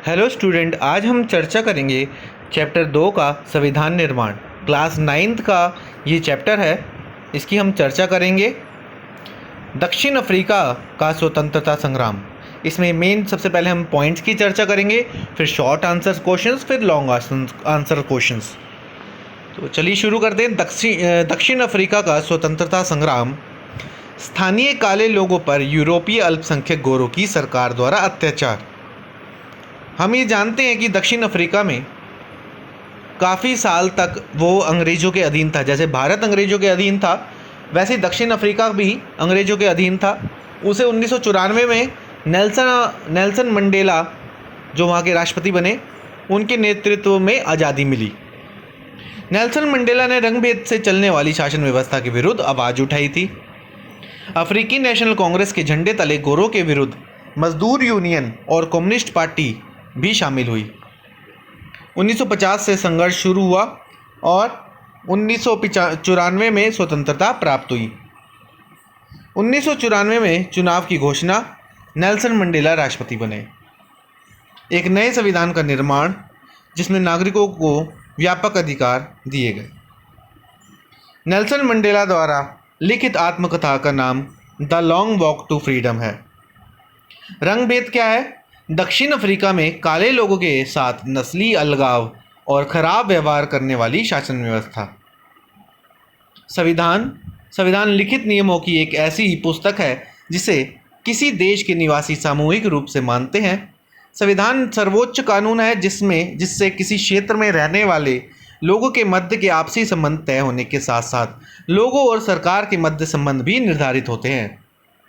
Hello student, आज हम चर्चा करेंगे चैप्टर 2 का संविधान निर्माण। क्लास 9th का ये चैप्टर है, इसकी हम चर्चा करेंगे। दक्षिण अफ्रीका का स्वतंत्रता संग्राम। इसमें मेन सबसे पहले हम पॉइंट्स की चर्चा करेंगे, फिर शॉर्ट आंसर क्वेश्चंस, फिर लॉन्ग आंसर क्वेश्चंस। तो चलिए शुरू करते हैं। दक्षिण अफ्रीका का स्वतंत्रता संग्राम। स्थानीय काले लोगों पर यूरोपीय अल्पसंख्यक गोरों की सरकार द्वारा अत्याचार। हम ये जानते हैं कि दक्षिण अफ्रीका में काफ़ी साल तक वो अंग्रेज़ों के अधीन था। जैसे भारत अंग्रेज़ों के अधीन था, वैसे दक्षिण अफ्रीका भी अंग्रेज़ों के अधीन था। उसे 1994 में नेल्सन मंडेला, जो वहाँ के राष्ट्रपति बने, उनके नेतृत्व में आज़ादी मिली। नेल्सन मंडेला ने रंगभेद से चलने वाली शासन व्यवस्था के विरुद्ध आवाज़ उठाई थी। अफ्रीकी नेशनल कांग्रेस के झंडे तले गोरों के विरुद्ध मजदूर यूनियन और कम्युनिस्ट पार्टी भी शामिल हुई। 1950 से संघर्ष शुरू हुआ और 1994 में स्वतंत्रता प्राप्त हुई। 1994 में चुनाव की घोषणा, नेल्सन मंडेला राष्ट्रपति बने। एक नए संविधान का निर्माण जिसमें नागरिकों को व्यापक अधिकार दिए गए। नेल्सन मंडेला द्वारा लिखित आत्मकथा का नाम The Long Walk to Freedom है। रंगभेद क्या है? दक्षिण अफ्रीका में काले लोगों के साथ नस्ली अलगाव और खराब व्यवहार करने वाली शासन व्यवस्था। संविधान लिखित नियमों की एक ऐसी पुस्तक है जिसे किसी देश के निवासी सामूहिक रूप से मानते हैं। संविधान सर्वोच्च कानून है जिससे किसी क्षेत्र में रहने वाले लोगों के मध्य के आपसी संबंध तय होने के साथ साथ लोगों और सरकार के मध्य संबंध भी निर्धारित होते हैं।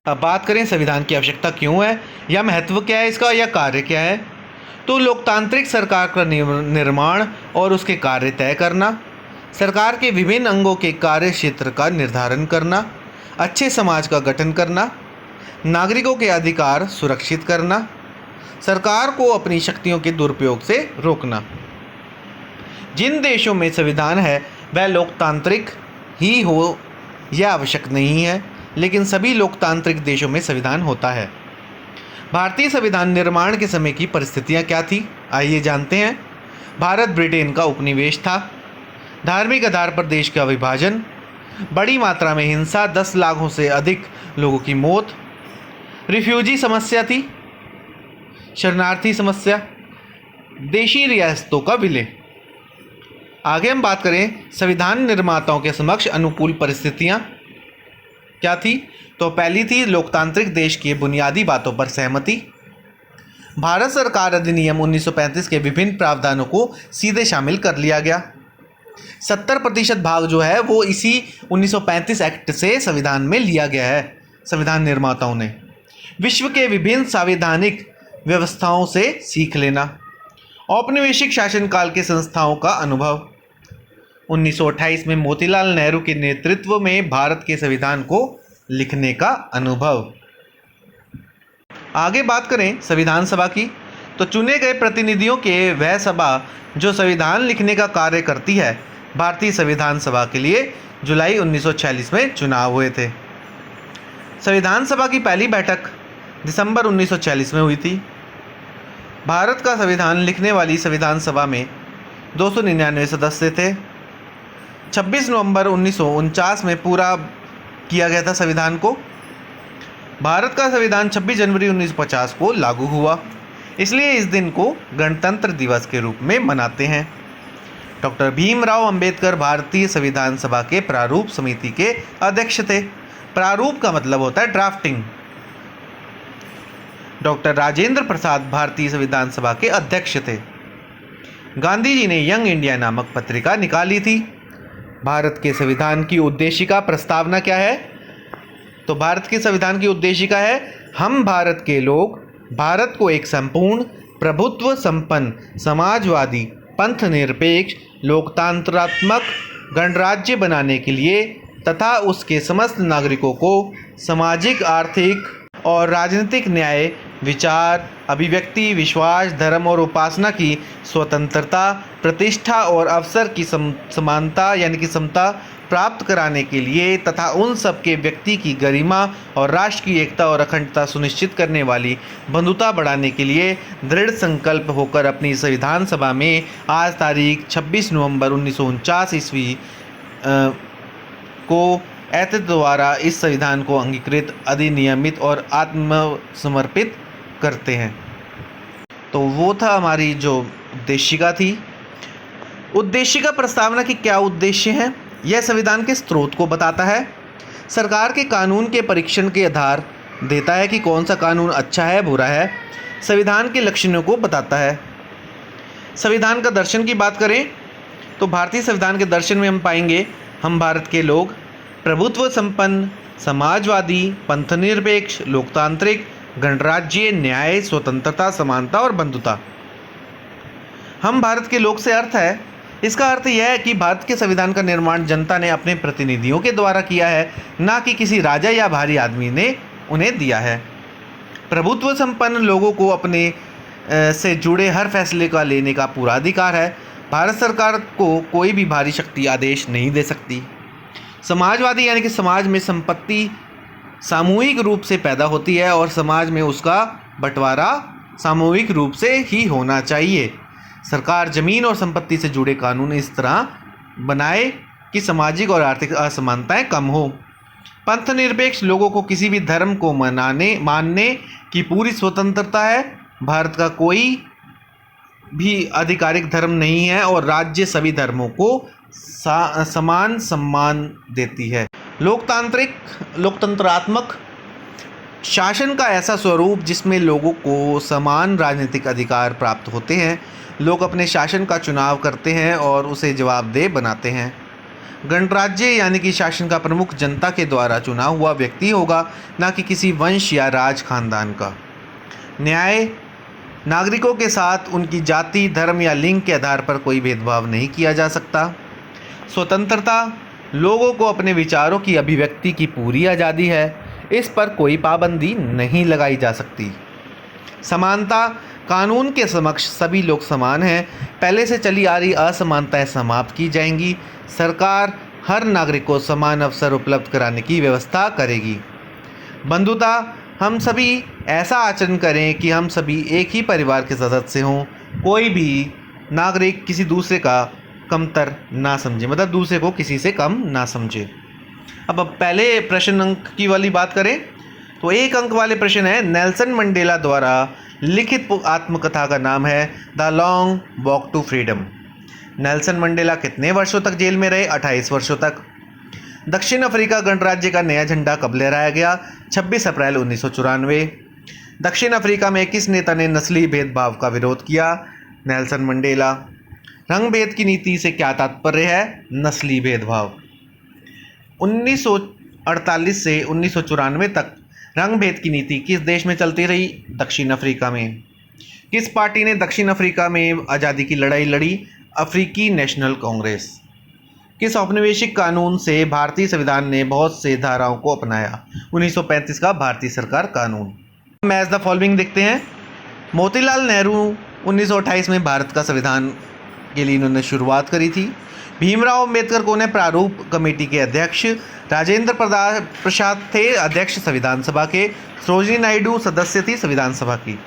अब बात करें संविधान की आवश्यकता क्यों है, या महत्व क्या है इसका, या कार्य क्या है। तो लोकतांत्रिक सरकार का निर्माण और उसके कार्य तय करना, सरकार के विभिन्न अंगों के कार्य क्षेत्र का निर्धारण करना, अच्छे समाज का गठन करना, नागरिकों के अधिकार सुरक्षित करना, सरकार को अपनी शक्तियों के दुरुपयोग से रोकना। जिन देशों में संविधान है वह लोकतांत्रिक ही हो यह आवश्यक नहीं है, लेकिन सभी लोकतांत्रिक देशों में संविधान होता है। भारतीय संविधान निर्माण के समय की परिस्थितियां क्या थी, आइए जानते हैं। भारत ब्रिटेन का उपनिवेश था। धार्मिक आधार पर देश का विभाजन, बड़ी मात्रा में हिंसा, 10 लाखों से अधिक लोगों की मौत, रिफ्यूजी समस्या थी, शरणार्थी समस्या, देशी रियासतों का विलय। आगे हम बात करें संविधान निर्माताओं के समक्ष अनुकूल परिस्थितियां क्या थी। तो पहली थी लोकतांत्रिक देश की बुनियादी बातों पर सहमति। भारत सरकार अधिनियम 1935 के विभिन्न प्रावधानों को सीधे शामिल कर लिया गया। 70% भाग जो है वो इसी 1935 एक्ट से संविधान में लिया गया है। संविधान निर्माताओं ने विश्व के विभिन्न संवैधानिक व्यवस्थाओं से सीख लेना। औपनिवेशिक शासनकाल के संस्थाओं का अनुभव। 1928 में मोतीलाल नेहरू के नेतृत्व में भारत के संविधान को लिखने का अनुभव। आगे बात करें संविधान सभा की, तो चुने गए प्रतिनिधियों के वह सभा जो संविधान लिखने का कार्य करती है। भारतीय संविधान सभा के लिए जुलाई 1946 में चुनाव हुए थे। संविधान सभा की पहली बैठक दिसंबर 1946 में हुई थी। भारत का संविधान लिखने वाली संविधान सभा में 299 सदस्य थे। 26 नवंबर 1949 में पूरा किया गया था संविधान को। भारत का संविधान 26 जनवरी 1950 को लागू हुआ, इसलिए इस दिन को गणतंत्र दिवस के रूप में मनाते हैं। डॉक्टर भीमराव अंबेडकर भारतीय संविधान सभा के प्रारूप समिति के अध्यक्ष थे। प्रारूप का मतलब होता है ड्राफ्टिंग। डॉक्टर राजेंद्र प्रसाद भारतीय संविधान सभा के अध्यक्ष थे। गांधी जी ने यंग इंडिया नामक पत्रिका निकाली थी। भारत के संविधान की उद्देशिका प्रस्तावना क्या है? तो भारत के संविधान की उद्देशिका है, हम भारत के लोग भारत को एक संपूर्ण प्रभुत्व संपन्न समाजवादी पंथ निरपेक्ष लोकतंत्रात्मक गणराज्य बनाने के लिए तथा उसके समस्त नागरिकों को सामाजिक, आर्थिक और राजनीतिक न्याय, विचार, अभिव्यक्ति, विश्वास, धर्म और उपासना की स्वतंत्रता, प्रतिष्ठा और अवसर की समानता यानी कि समता प्राप्त कराने के लिए तथा उन सबके व्यक्ति की गरिमा और राष्ट्र की एकता और अखंडता सुनिश्चित करने वाली बंधुता बढ़ाने के लिए दृढ़ संकल्प होकर अपनी संविधान सभा में आज तारीख 26 नवंबर 1949 ईस्वी को ऐतिह्य द्वारा इस संविधान को अंगीकृत, अधिनियमित और आत्मसमर्पित करते हैं। तो वो था हमारी जो उद्देशिका थी। उद्देशिका प्रस्तावना की क्या उद्देश्य हैं? यह संविधान के स्रोत को बताता है, सरकार के कानून के परीक्षण के आधार देता है कि कौन सा कानून अच्छा है बुरा है, संविधान के लक्षणों को बताता है। संविधान का दर्शन की बात करें तो भारतीय संविधान के दर्शन में हम पाएंगे, हम भारत के लोग प्रभुत्व संपन्न, समाजवादी, पंथनिरपेक्ष, लोकतांत्रिक, गणराज्य, न्याय, स्वतंत्रता, समानता और बंधुता। हम भारत के लोग से अर्थ है, इसका अर्थ यह है कि भारत के संविधान का निर्माण जनता ने अपने प्रतिनिधियों के द्वारा किया है, ना कि किसी राजा या भारी आदमी ने उन्हें दिया है। प्रभुत्व संपन्न लोगों को अपने से जुड़े हर फैसले का लेने का पूरा अधिकार है। भारत सरकार को कोई भी भारी शक्ति आदेश नहीं दे सकती। समाजवादी यानी कि समाज में संपत्ति सामूहिक रूप से पैदा होती है और समाज में उसका बंटवारा सामूहिक रूप से ही होना चाहिए। सरकार जमीन और संपत्ति से जुड़े कानून इस तरह बनाए कि सामाजिक और आर्थिक असमानताएं कम हो। पंथनिरपेक्ष लोगों को किसी भी धर्म को मानने की पूरी स्वतंत्रता है। भारत का कोई भी आधिकारिक धर्म नहीं है और राज्य सभी धर्मों को समान सम्मान देती है। लोकतंत्रात्मक शासन का ऐसा स्वरूप जिसमें लोगों को समान राजनीतिक अधिकार प्राप्त होते हैं। लोग अपने शासन का चुनाव करते हैं और उसे जवाबदेह बनाते हैं। गणराज्य यानी कि शासन का प्रमुख जनता के द्वारा चुना हुआ व्यक्ति होगा, ना कि किसी वंश या राज खानदान का। न्याय, नागरिकों के साथ उनकी जाति, धर्म या लिंग के आधार पर कोई भेदभाव नहीं किया जा सकता। स्वतंत्रता, लोगों को अपने विचारों की अभिव्यक्ति की पूरी आज़ादी है, इस पर कोई पाबंदी नहीं लगाई जा सकती। समानता, कानून के समक्ष सभी लोग समान हैं, पहले से चली आ रही असमानताएं समाप्त की जाएंगी। सरकार हर नागरिक को समान अवसर उपलब्ध कराने की व्यवस्था करेगी। बंधुता, हम सभी ऐसा आचरण करें कि हम सभी एक ही परिवार के सदस्य हों, कोई भी नागरिक किसी दूसरे का कमतर ना समझे, मतलब दूसरे को किसी से कम ना समझे। अब पहले प्रश्न अंक की वाली बात करें तो 1 अंक वाले प्रश्न है, नेल्सन मंडेला द्वारा लिखित आत्मकथा का नाम है The Long Walk to Freedom. Nelson Mandela कितने वर्षों तक जेल में रहे? 28 वर्षों तक। दक्षिण अफ्रीका गणराज्य का नया झंडा कब लहराया गया? 26 अप्रैल 1994। दक्षिण अफ्रीका में किस नेता ने नस्ली भेदभाव का विरोध किया? Nelson Mandela. रंग भेद की नीति से क्या तात्पर्य है? नस्ली भेदभाव। 1948 से 1994 तक रंग भेद की नीति किस देश में चलती रही? दक्षिण अफ्रीका में। किस पार्टी ने दक्षिण अफ्रीका में आज़ादी की लड़ाई लड़ी? अफ्रीकी नेशनल कांग्रेस। किस औपनिवेशिक कानून से भारतीय संविधान ने बहुत से धाराओं को अपनाया? 1935 का भारतीय सरकार कानून। मैच द फॉलोइंग देखते हैं। मोतीलाल नेहरू 1928 में भारत का संविधान के लिए इन्होंने शुरुआत करी थी। भीमराव अंबेडकर कौन है? प्रारूप कमेटी के अध्यक्ष। राजेंद्र प्रसाद थे अध्यक्ष संविधान सभा के। सरोजिनी नायडू सदस्य थी संविधान सभा की।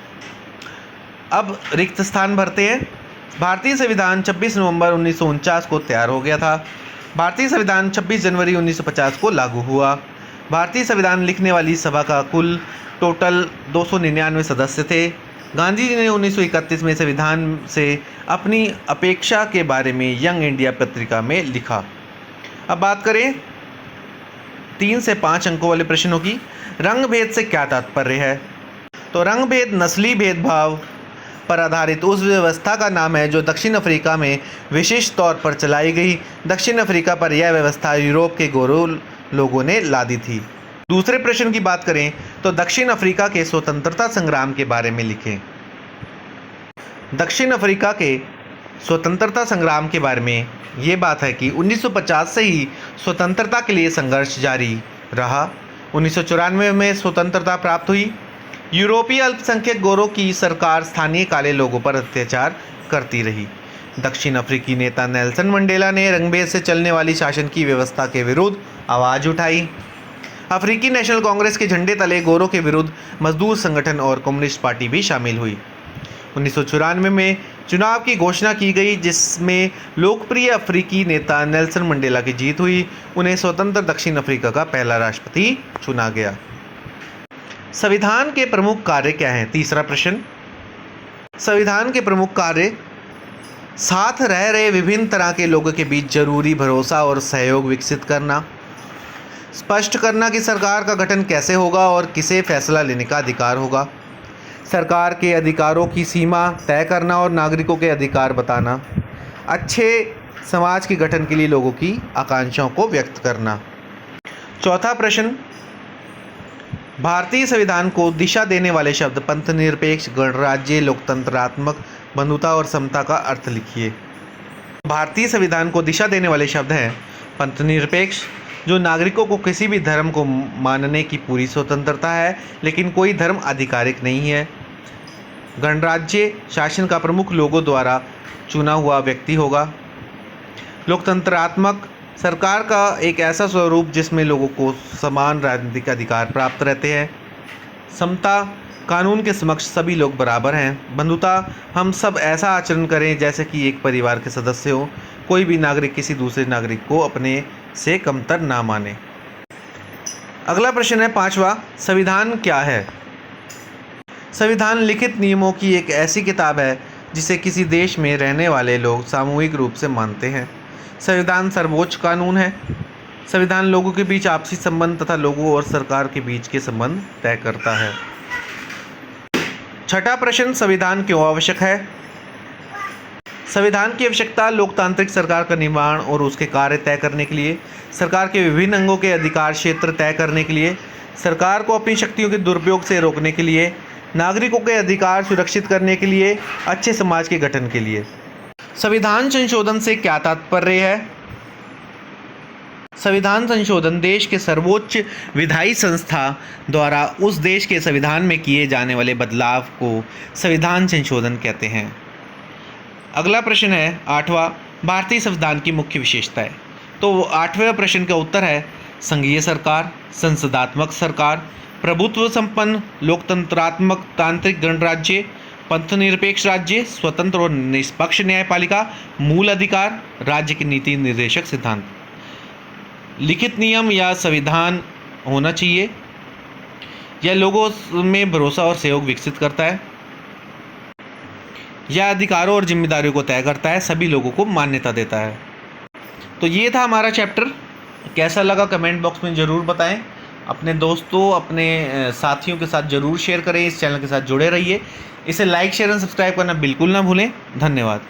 अब रिक्त स्थान भरते हैं। भारतीय संविधान 26 नवंबर 1949 को तैयार हो गया था। भारतीय संविधान 26 जनवरी 1950 को लागू हुआ। भारतीय संविधान लिखने वाली सभा का कुल टोटल 299 सदस्य थे। गांधी जी ने 1931 में संविधान से अपनी अपेक्षा के बारे में यंग इंडिया पत्रिका में लिखा। अब बात करें 3 से 5 अंकों वाले प्रश्नों की। रंग भेद से क्या तात्पर्य है? तो रंग भेद नस्ली भेदभाव पर आधारित उस व्यवस्था का नाम है जो दक्षिण अफ्रीका में विशिष्ट तौर पर चलाई गई। दक्षिण अफ्रीका पर यह व्यवस्था यूरोप के गोरों लोगों ने लादी थी। दूसरे प्रश्न की बात करें तो दक्षिण अफ्रीका के स्वतंत्रता संग्राम के बारे में लिखें। दक्षिण अफ्रीका के स्वतंत्रता संग्राम के बारे में ये बात है कि 1950 से ही स्वतंत्रता के लिए संघर्ष जारी रहा। 1994 में स्वतंत्रता प्राप्त हुई। यूरोपीय अल्पसंख्यक गोरों की सरकार स्थानीय काले लोगों पर अत्याचार करती रही। दक्षिण अफ्रीकी नेता नेल्सन मंडेला ने रंगभेद से चलने वाली शासन की व्यवस्था के विरुद्ध आवाज़ उठाई। अफ्रीकी नेशनल कांग्रेस के झंडे तले गोरों के विरुद्ध मजदूर संगठन और कम्युनिस्ट पार्टी भी शामिल हुई। 1994 में चुनाव की घोषणा की गई, जिसमें लोकप्रिय अफ्रीकी नेता नेल्सन मंडेला की जीत हुई। उन्हें स्वतंत्र दक्षिण अफ्रीका का पहला राष्ट्रपति चुना गया। संविधान के प्रमुख कार्य क्या हैं? तीसरा प्रश्न, संविधान के प्रमुख कार्य साथ रह रहे विभिन्न तरह के लोगों के बीच जरूरी भरोसा और सहयोग विकसित करना, स्पष्ट करना कि सरकार का गठन कैसे होगा और किसे फैसला लेने का अधिकार होगा, सरकार के अधिकारों की सीमा तय करना और नागरिकों के अधिकार बताना, अच्छे समाज के गठन के लिए लोगों की आकांक्षाओं को व्यक्त करना। चौथा प्रश्न, भारतीय संविधान को दिशा देने वाले शब्द पंथनिरपेक्ष, गणराज्य, लोकतंत्रात्मक, बंधुता और समता का अर्थ लिखिए। भारतीय संविधान को दिशा देने वाले शब्द हैं पंथनिरपेक्ष, जो नागरिकों को किसी भी धर्म को मानने की पूरी स्वतंत्रता है, लेकिन कोई धर्म आधिकारिक नहीं है। गणराज्य, शासन का प्रमुख लोगों द्वारा चुना हुआ व्यक्ति होगा। लोकतंत्रात्मक, सरकार का एक ऐसा स्वरूप जिसमें लोगों को समान राजनीतिक अधिकार प्राप्त रहते हैं। समता, कानून के समक्ष सभी लोग बराबर हैं। बंधुता, हम सब ऐसा आचरण करें जैसे कि एक परिवार के सदस्य हो, कोई भी नागरिक किसी दूसरे नागरिक को अपने से कमतर ना माने। अगला प्रश्न है पांचवा, संविधान क्या है? संविधान लिखित नियमों की एक ऐसी किताब है जिसे किसी देश में रहने वाले लोग सामूहिक रूप से मानते हैं। संविधान सर्वोच्च कानून है। संविधान लोगों के बीच आपसी संबंध तथा लोगों और सरकार के बीच के संबंध तय करता है। छठा प्रश्न, संविधान क्यों आवश्यक है? संविधान की आवश्यकता लोकतांत्रिक सरकार का निर्माण और उसके कार्य तय करने के लिए, सरकार के विभिन्न अंगों के अधिकार क्षेत्र तय करने के लिए, सरकार को अपनी शक्तियों के दुरुपयोग से रोकने के लिए, नागरिकों के अधिकार सुरक्षित करने के लिए, अच्छे समाज के गठन के लिए। संविधान संशोधन से क्या तात्पर्य है? संविधान संशोधन देश के सर्वोच्च विधायी संस्था द्वारा उस देश के संविधान में किए जाने वाले बदलाव को संविधान संशोधन कहते हैं। अगला प्रश्न है आठवां, भारतीय संविधान की मुख्य विशेषताएं। तो आठवें प्रश्न का उत्तर है संघीय सरकार, संसदात्मक सरकार, प्रभुत्व संपन्न लोकतंत्रात्मक तांत्रिक गणराज्य, पंथनिरपेक्ष राज्य, स्वतंत्र और निष्पक्ष न्यायपालिका, मूल अधिकार, राज्य की नीति निर्देशक सिद्धांत। लिखित नियम या संविधान होना चाहिए। यह लोगों में भरोसा और सहयोग विकसित करता है। यह अधिकारों और जिम्मेदारियों को तय करता है, सभी लोगों को मान्यता देता है। तो ये था हमारा चैप्टर। कैसा लगा कमेंट बॉक्स में ज़रूर बताएं। अपने दोस्तों, अपने साथियों के साथ ज़रूर शेयर करें। इस चैनल के साथ जुड़े रहिए। इसे लाइक, शेयर और सब्सक्राइब करना बिल्कुल ना भूलें। धन्यवाद।